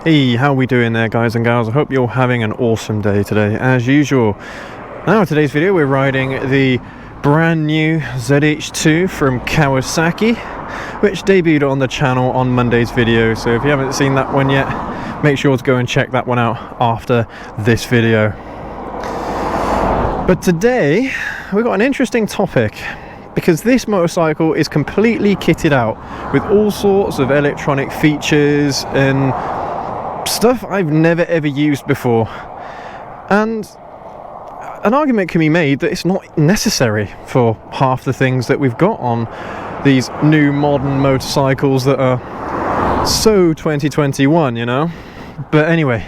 Hey, how we doing there, guys and gals? I hope you're having an awesome day today, as usual. Now, in today's video, we're riding the brand new ZH2 from Kawasaki, which debuted on the channel on Monday's video. So if you haven't seen that one yet, make sure to go and check that one out after this video. But today, we've got an interesting topic, because this motorcycle is completely kitted out with all sorts of electronic features and stuff I've never ever used before. And an argument can be made that it's not necessary for half the things that we've got on these new modern motorcycles that are so 2021, you know? But anyway,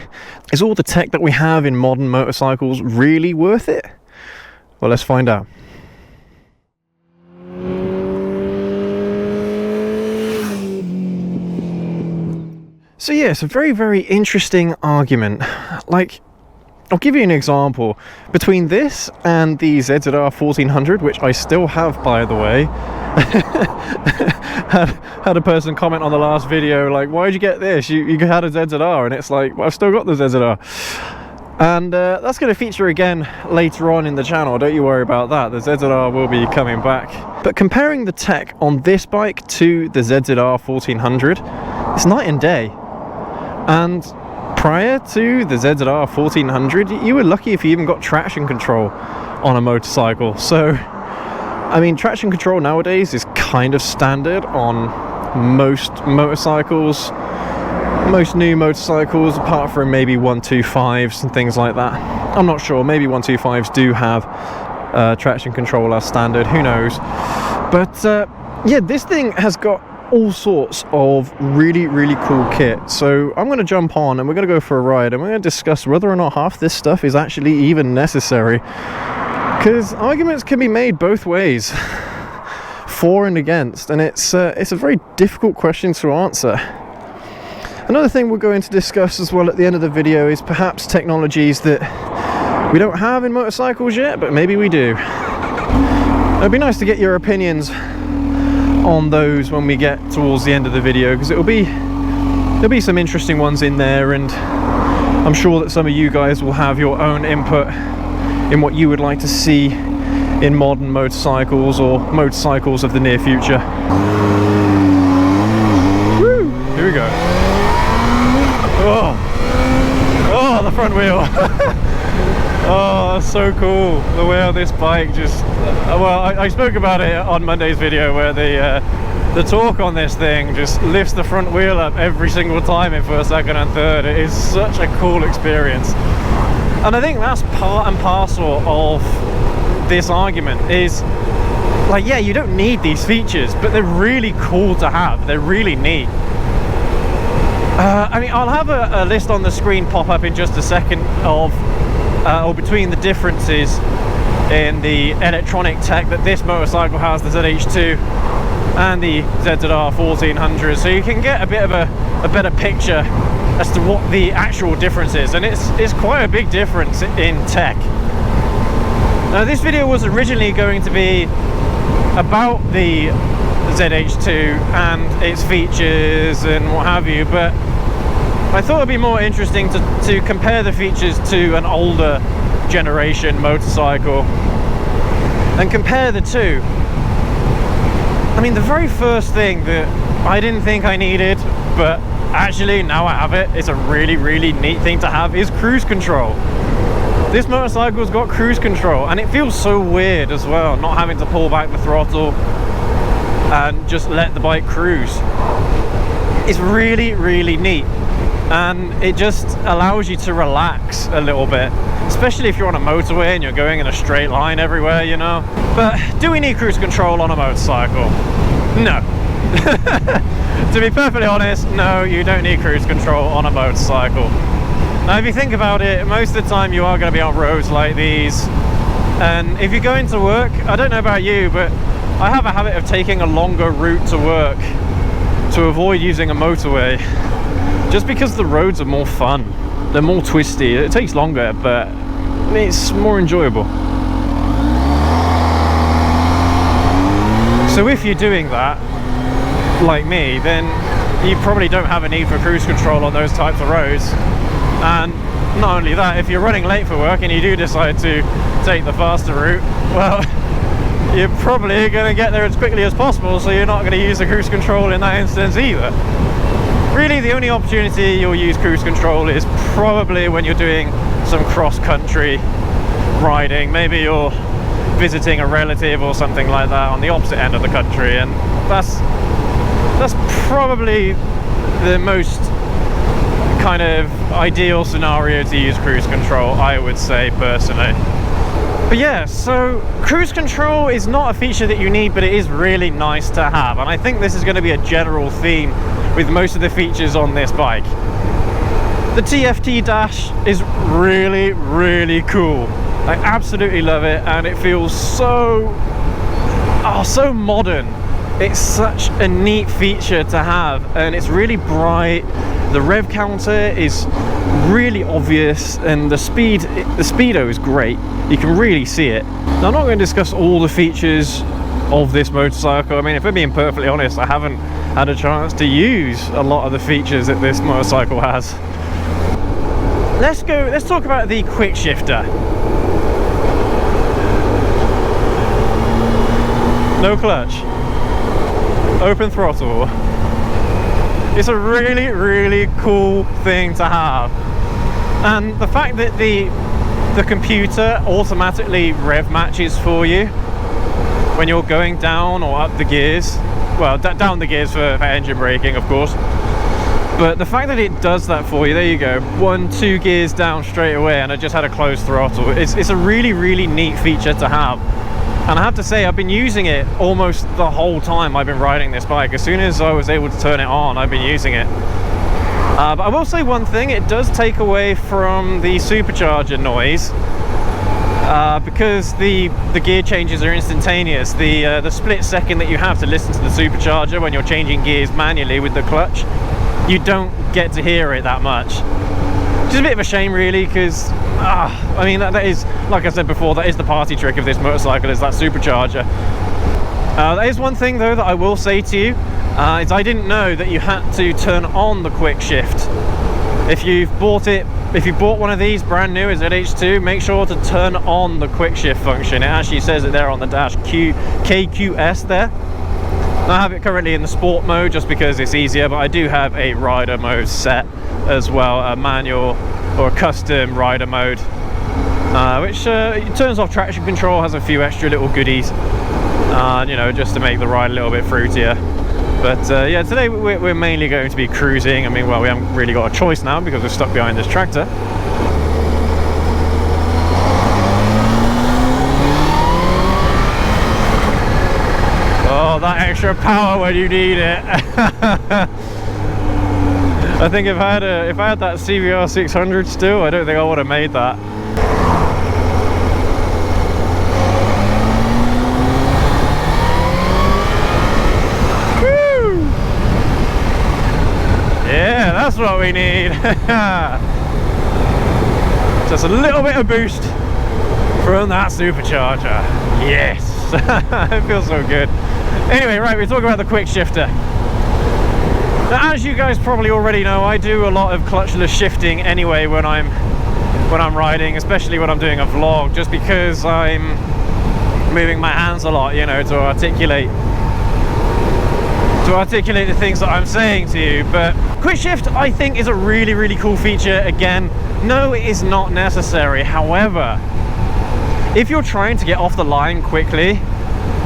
is all the tech that we have in modern motorcycles really worth it? Well, let's find out. So yeah, it's a very, very interesting argument. Like, I'll give you an example. Between this and the ZZR 1400, which I still have, by the way, had a person comment on the last video, like, why'd you get this? You had a ZZR, and it's like, well, I've still got the ZZR. And that's going to feature again later on in the channel, don't you worry about that. The ZZR will be coming back. But comparing the tech on this bike to the ZZR 1400, it's night and day. And prior to the ZZR 1400, you were lucky if you even got traction control on a motorcycle. So, I mean, traction control nowadays is kind of standard on most motorcycles, most new motorcycles, apart from maybe 125s and things like that. I'm not sure, maybe 125s do have traction control as standard, who knows. But yeah, this thing has got all sorts of really, really cool kit. So I'm going to jump on and we're going to go for a ride, and we're going to discuss whether or not half this stuff is actually even necessary, because arguments can be made both ways, for and against, and it's a very difficult question to answer. Another thing we're going to discuss as well at the end of the video is perhaps technologies that we don't have in motorcycles yet, but maybe we do. It'd be nice to get your opinions on those when we get towards the end of the video, because there'll be some interesting ones in there, and I'm sure that some of you guys will have your own input in what you would like to see in modern motorcycles or motorcycles of the near future. Woo! Here we go. Oh, the front wheel. Oh, that's so cool, the way how this bike just, well, I spoke about it on Monday's video, where the torque on this thing just lifts the front wheel up every single time in first, second and third. It is such a cool experience. And I think that's part and parcel of this argument, is like, yeah, you don't need these features, but they're really cool to have. They're really neat. I mean, I'll have a list on the screen pop up in just a second of or between the differences in the electronic tech that this motorcycle has, the ZH2 and the ZZR 1400, so you can get a bit of a better picture as to what the actual difference is, and it's quite a big difference in tech. Now, this video was originally going to be about the ZH2 and its features and what have you, but I thought it'd be more interesting to compare the features to an older generation motorcycle and compare the two. I mean, the very first thing that I didn't think I needed, but actually now I have it, it's a really, really neat thing to have, is cruise control. This motorcycle's got cruise control, and it feels so weird as well, not having to pull back the throttle and just let the bike cruise. It's really, really neat. And it just allows you to relax a little bit, especially if you're on a motorway and you're going in a straight line everywhere, you know. But do we need cruise control on a motorcycle? No. To be perfectly honest, no, you don't need cruise control on a motorcycle. Now, if you think about it, most of the time you are going to be on roads like these, and if you're going to work, I don't know about you, but I have a habit of taking a longer route to work to avoid using a motorway, just because the roads are more fun. They're more twisty. It takes longer, but it's more enjoyable. So if you're doing that, like me, then you probably don't have a need for cruise control on those types of roads. And not only that, if you're running late for work and you do decide to take the faster route, well, you're probably going to get there as quickly as possible, so you're not going to use the cruise control in that instance either. Really, the only opportunity you'll use cruise control is probably when you're doing some cross-country riding. Maybe you're visiting a relative or something like that on the opposite end of the country, and that's probably the most kind of ideal scenario to use cruise control, I would say, personally. But yeah, so cruise control is not a feature that you need, but it is really nice to have, and I think this is going to be a general theme with most of the features on this bike. The Tft Dash is really, really cool. I absolutely love it, and it feels so modern. It's such a neat feature to have, and it's really bright. The rev counter is really obvious, and the speedo is great. You can really see it. Now, I'm not going to discuss all the features of this motorcycle. I mean, if I'm being perfectly honest, I haven't had a chance to use a lot of the features that this motorcycle has. Let's talk about the quick shifter. No clutch, open throttle. It's a really, really cool thing to have, and the fact that the computer automatically rev matches for you when you're going down or up the gears, well, down the gears for engine braking, of course, but the fact that it does that for you, there you go, 1-2 gears down straight away, and I just had a closed throttle. It's a really, really neat feature to have. And I have to say, I've been using it almost the whole time I've been riding this bike. As soon as I was able to turn it on, I've been using it. But I will say one thing, it does take away from the supercharger noise, because the gear changes are instantaneous. The split second that you have to listen to the supercharger when you're changing gears manually with the clutch, you don't get to hear it that much. Which is a bit of a shame, really, because I mean, that is, like I said before, that is the party trick of this motorcycle, is that supercharger. That is one thing, though, that I will say to you, is I didn't know that you had to turn on the quick shift. If you bought one of these brand new as ZH2, make sure to turn on the quick shift function. It actually says it there on the dash, KQS there. I have it currently in the sport mode just because it's easier, but I do have a rider mode set as well, a manual or a custom rider mode, which turns off traction control, has a few extra little goodies, you know, just to make the ride a little bit fruitier. But yeah, today we're mainly going to be cruising. I mean, well, we haven't really got a choice now because we're stuck behind this tractor. Oh, that extra power when you need it. I think if I had that CBR 600 still, I don't think I would have made that. Woo! Yeah, that's what we need. Just a little bit of boost from that supercharger. Yes. It feels so good. Anyway, right, we're talking about the quick shifter. Now, as you guys probably already know, I do a lot of clutchless shifting anyway when I'm riding, especially when I'm doing a vlog, just because I'm moving my hands a lot, you know, to articulate the things that I'm saying to you. But quick shift, I think, is a really, really cool feature. Again, no, it is not necessary. However, if you're trying to get off the line quickly,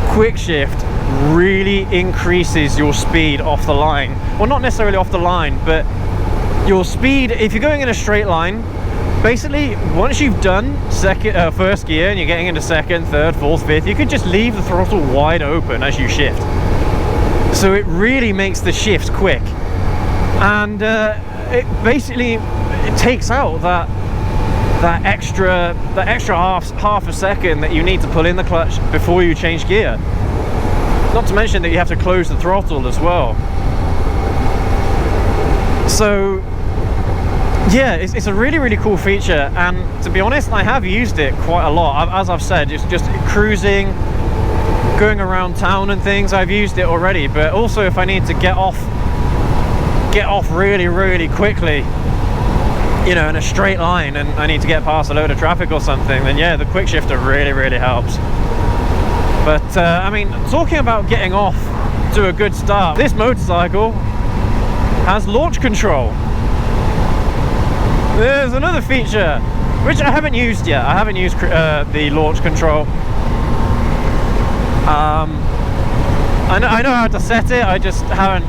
quick shift really increases your speed off the line. Well, not necessarily off the line, but your speed, if you're going in a straight line, basically once you've done first gear and you're getting into second, third, fourth, fifth, you could just leave the throttle wide open as you shift. So it really makes the shift quick, and it takes out that extra half a second that you need to pull in the clutch before you change gear. Not to mention that you have to close the throttle as well. So yeah, it's a really, really cool feature, and to be honest, I have used it quite a lot. As I've said, it's just cruising, going around town and things, I've used it already. But also, if I need to get off get off really, really quickly, you know, in a straight line, and I need to get past a load of traffic or something, then yeah, the quick shifter really, really helps. But I mean, talking about getting off to a good start, this motorcycle has launch control. There's another feature which I haven't used yet. I haven't used the launch control. I know how to set it, I just haven't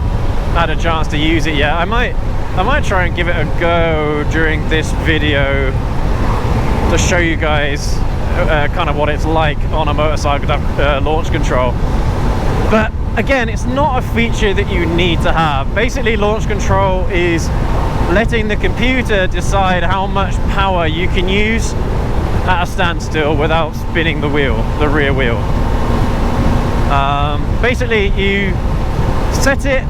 had a chance to use it yet. I might try and give it a go during this video to show you guys kind of what it's like on a motorcycle to have launch control. But again, it's not a feature that you need to have. Basically, launch control is letting the computer decide how much power you can use at a standstill without spinning the wheel, the rear wheel. Basically, you set it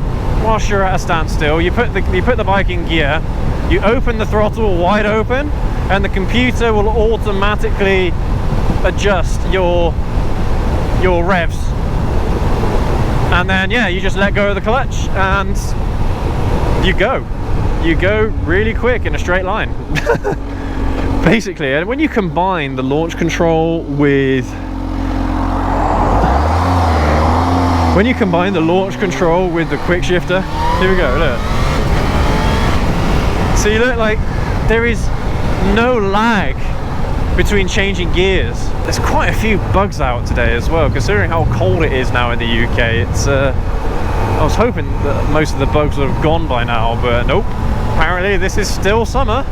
whilst you're at a standstill. You put the bike in gear. You open the throttle wide open, and the computer will automatically adjust your revs. And then yeah, you just let go of the clutch, and you go really quick in a straight line. Basically, and when you combine the launch control with the quick shifter, here we go, look. So you look like there is no lag between changing gears. There's quite a few bugs out today as well, considering how cold it is now in the UK. It's I was hoping that most of the bugs would have gone by now, but nope. Apparently this is still summer.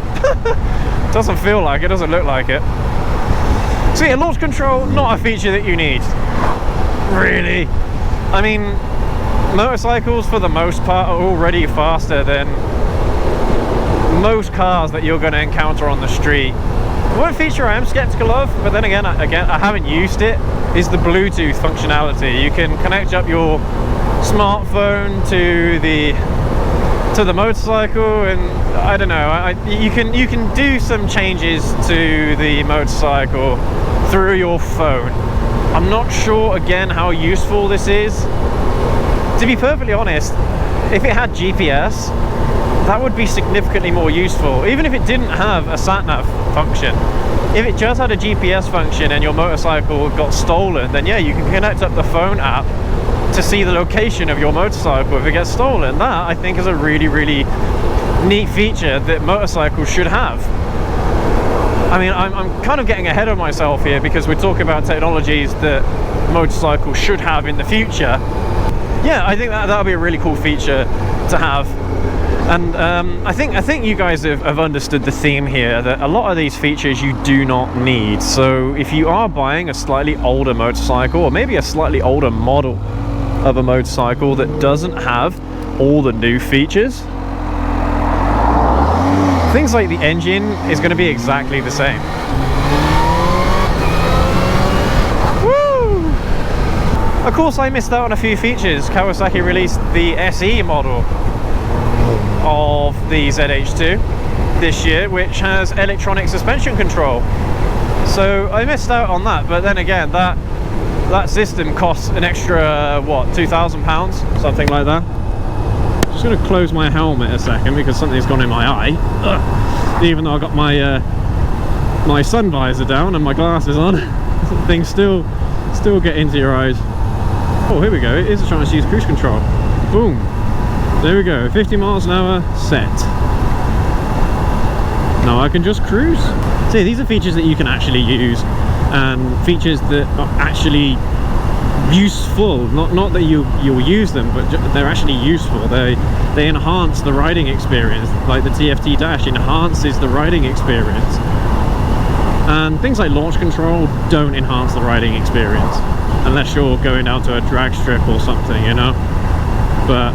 Doesn't feel like it, doesn't look like it. So yeah, launch control, not a feature that you need, really. I mean, motorcycles for the most part are already faster than most cars that you're going to encounter on the street. One feature I am skeptical of, but then again I haven't used it, is the Bluetooth functionality. You can connect up your smartphone to the motorcycle, and I don't know, you can do some changes to the motorcycle through your phone. I'm not sure again how useful this is. To be perfectly honest, if it had GPS, that would be significantly more useful. Even if it didn't have a sat-nav function, if it just had a GPS function and your motorcycle got stolen, then yeah, you can connect up the phone app to see the location of your motorcycle if it gets stolen. That, I think, is a really, really neat feature that motorcycles should have. I mean, I'm kind of getting ahead of myself here because we're talking about technologies that motorcycles should have in the future. Yeah, I think that'll be a really cool feature to have. And I think you guys have understood the theme here, that a lot of these features you do not need. So if you are buying a slightly older motorcycle, or maybe a slightly older model of a motorcycle that doesn't have all the new features, things like the engine is going to be exactly the same. Woo! Of course, I missed out on a few features. Kawasaki released the SE model of the ZH2 this year, which has electronic suspension control. So I missed out on that, but then again, that system costs an extra, what, £2,000, something like that. Just going to close my helmet a second because something's gone in my eye. Ugh. Even though I got my my sun visor down and my glasses on, things still get into your eyes. Oh, here we go. It is trying to use cruise control. Boom. There we go. 50 miles an hour set. Now I can just cruise. See, these are features that you can actually use, and features that are actually useful. Not that you'll use them, but they're actually useful. They enhance the riding experience. Like the Tft Dash enhances the riding experience, and things like launch control don't enhance the riding experience unless you're going down to a drag strip or something, you know. But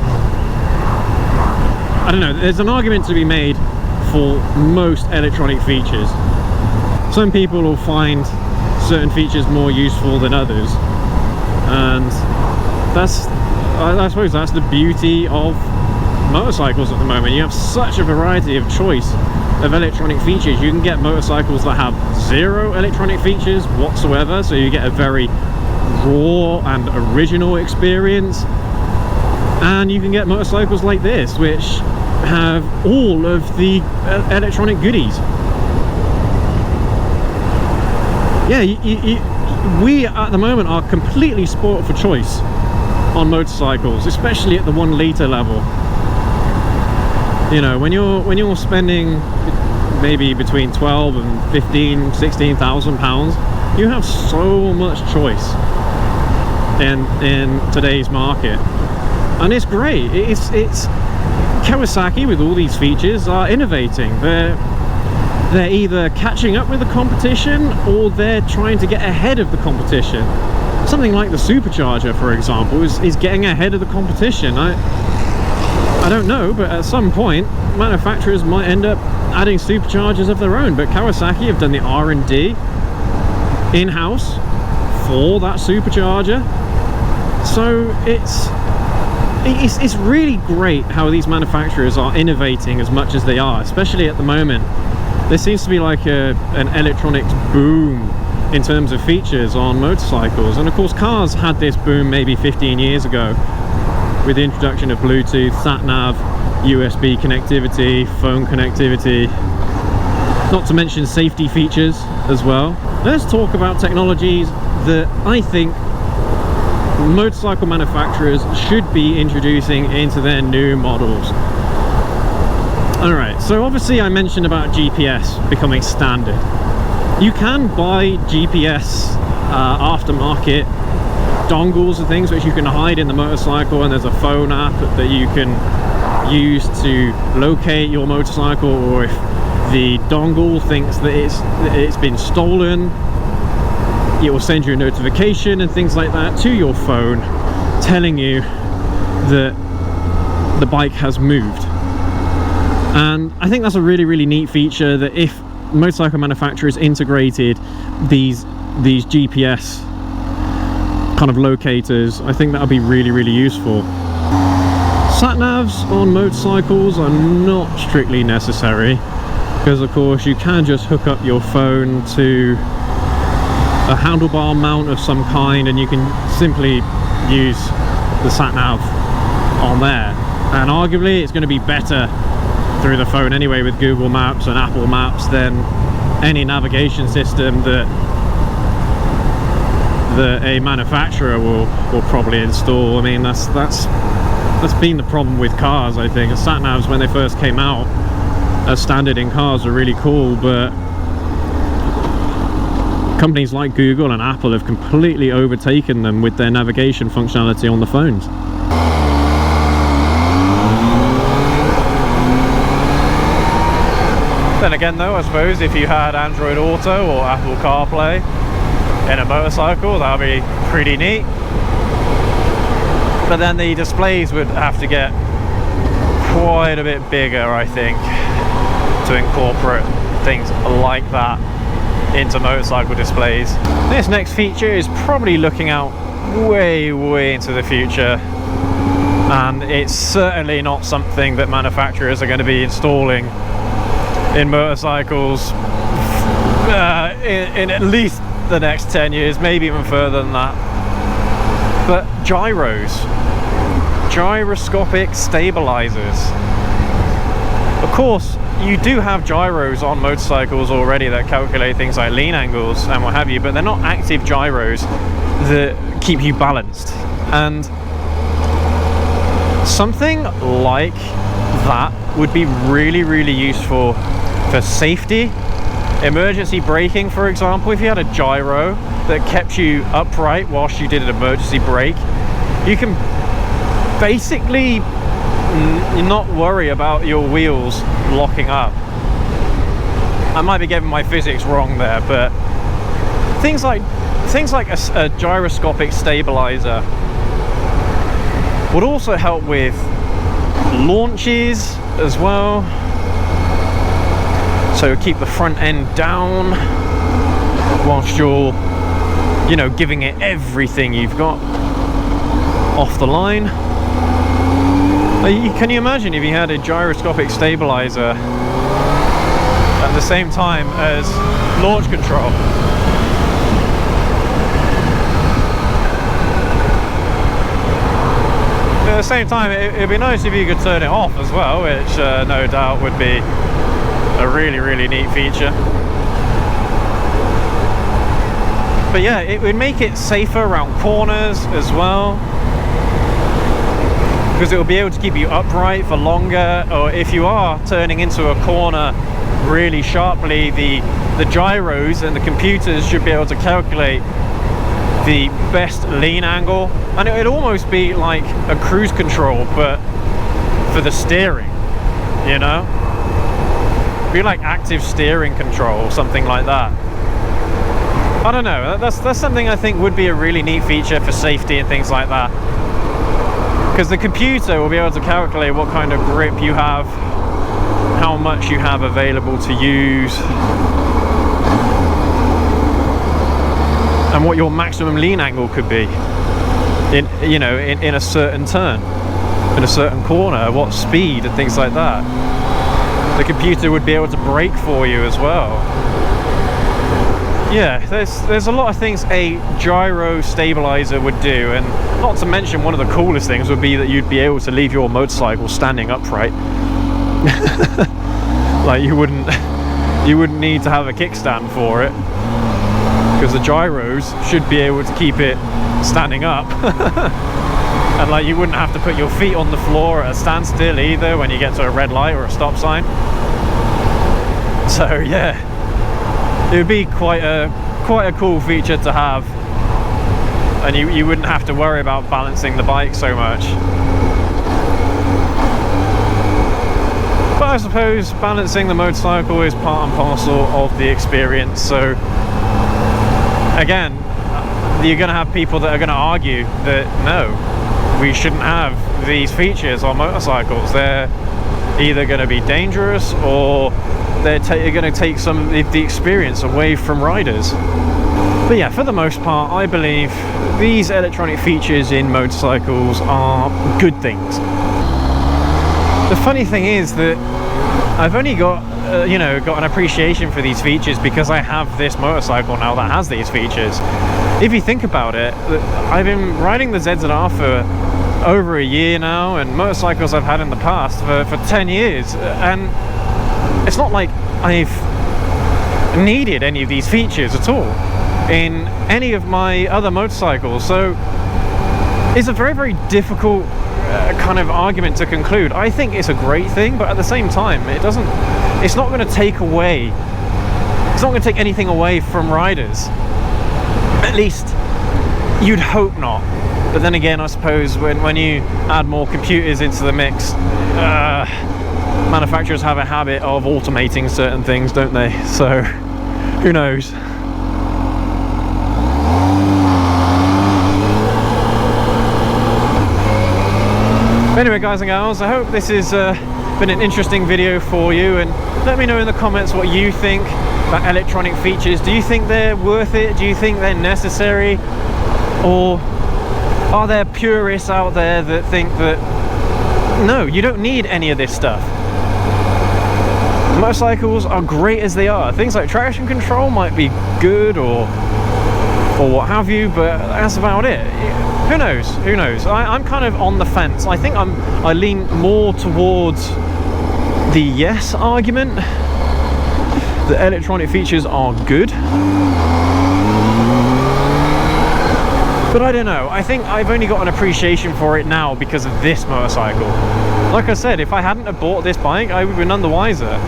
I don't know, there's an argument to be made for most electronic features. Some people will find certain features more useful than others, and I suppose that's the beauty of motorcycles at the moment. You have such a variety of choice of electronic features. You can get motorcycles that have zero electronic features whatsoever, so you get a very raw and original experience, and you can get motorcycles like this which have all of the electronic goodies. Yeah, we at the moment are completely spoiled for choice on motorcycles, especially at the 1 litre level. You know, when you're spending maybe between 12 and 15, 16,000 pounds, you have so much choice in today's market, and it's great. It's Kawasaki, with all these features, are innovating. They're either catching up with the competition, or they're trying to get ahead of the competition. Something like the supercharger, for example, is getting ahead of the competition. I don't know, but at some point manufacturers might end up adding superchargers of their own. But Kawasaki have done the R&D in-house for that supercharger, so it's really great how these manufacturers are innovating as much as they are, especially at the moment. There seems to be like an electronics boom in terms of features on motorcycles, and of course cars had this boom maybe 15 years ago with the introduction of Bluetooth, sat-nav, USB connectivity, phone connectivity, not to mention safety features as well. Let's talk about technologies that I think motorcycle manufacturers should be introducing into their new models. Alright, so obviously I mentioned about GPS becoming standard. You can buy GPS aftermarket dongles and things which you can hide in the motorcycle, and there's a phone app that you can use to locate your motorcycle, or if the dongle thinks that it's been stolen, it will send you a notification and things like that to your phone telling you that the bike has moved. And I think that's a really, really neat feature, that if motorcycle manufacturers integrated these GPS kind of locators, I think that would be really, really useful. Sat-navs on motorcycles are not strictly necessary, because of course you can just hook up your phone to a handlebar mount of some kind, and you can simply use the sat-nav on there, and arguably it's going to be better through the phone anyway with Google Maps and Apple Maps than any navigation system that a manufacturer will probably install. I mean, that's been the problem with cars. I think sat-navs, when they first came out as standard in cars, are really cool, but companies like Google and Apple have completely overtaken them with their navigation functionality on the phones. Then again though, I suppose if you had Android Auto or Apple CarPlay in a motorcycle, that would be pretty neat. But then the displays would have to get quite a bit bigger, I think, to incorporate things like that into motorcycle displays. This next feature is probably looking out way into the future, and it's certainly not something that manufacturers are going to be installing in motorcycles in at least the next 10 years, maybe even further than that. But gyroscopic stabilizers. Of course, you do have gyros on motorcycles already that calculate things like lean angles and what have you, but they're not active gyros that keep you balanced. And something like that would be really useful for safety, emergency braking, for example. If you had a gyro that kept you upright whilst you did an emergency brake, you can basically not worry about your wheels locking up. I might be getting my physics wrong there, but things like a gyroscopic stabilizer would also help with launches as well. So keep the front end down whilst you're, you know, giving it everything you've got off the line. Can you imagine if you had a gyroscopic stabilizer at the same time as launch control? the same time, it'd be nice if you could turn it off as well, which no doubt would be a really, really neat feature. But yeah, it would make it safer around corners as well, because it will be able to keep you upright for longer, or if you are turning into a corner really sharply, the gyros and the computers should be able to calculate the best lean angle, and it would almost be like a cruise control but for the steering, you know? It'd be like active steering control or something like that. I don't know, that's something I think would be a really neat feature for safety and things like that, because the computer will be able to calculate what kind of grip you have, how much you have available to use, and what your maximum lean angle could be in a certain turn, in a certain corner, what speed and things like that. The computer would be able to brake for you as well. Yeah, there's a lot of things a gyro stabilizer would do, and not to mention one of the coolest things would be that you'd be able to leave your motorcycle standing upright. Like you wouldn't need to have a kickstand for it, because the gyros should be able to keep it standing up. And like you wouldn't have to put your feet on the floor at a standstill either when you get to a red light or a stop sign. So yeah, it would be quite a cool feature to have, and you wouldn't have to worry about balancing the bike so much. But I suppose balancing the motorcycle is part and parcel of the experience, so again, you're going to have people that are going to argue that no, we shouldn't have these features on motorcycles. They're either going to be dangerous, or they're going to take some of the experience away from riders. But yeah, for the most part, I believe these electronic features in motorcycles are good things. The funny thing is that I've only got got an appreciation for these features because I have this motorcycle now that has these features. If you think about it, I've been riding the ZZR for over a year now, and motorcycles I've had in the past for 10 years, and it's not like I've needed any of these features at all in any of my other motorcycles. So it's a very, very difficult kind of argument to conclude. I think it's a great thing, but at the same time, it's not going to take anything away from riders. At least you'd hope not. But then again, I suppose when you add more computers into the mix, manufacturers have a habit of automating certain things, don't they? So who knows? Anyway, guys and gals, I hope this has been an interesting video for you, and let me know in the comments what you think about electronic features. Do you think they're worth it? Do you think they're necessary? Or are there purists out there that think that no, you don't need any of this stuff? Motorcycles are great as they are. Things like traction control might be good or what have you, but that's about it. Who knows? Who knows? I'm kind of on the fence. I think I lean more towards the yes argument. The electronic features are good, but I don't know. I think I've only got an appreciation for it now because of this motorcycle. Like I said, if I hadn't have bought this bike, I would have been none the wiser.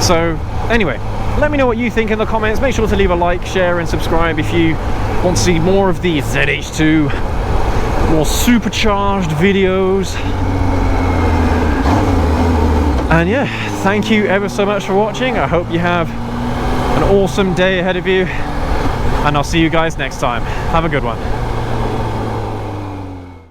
So anyway, let me know what you think in the comments. Make sure to leave a like, share and subscribe if you want to see more of these ZH2 more supercharged videos. And yeah, thank you ever so much for watching. I hope you have an awesome day ahead of you, and I'll see you guys next time. Have a good one.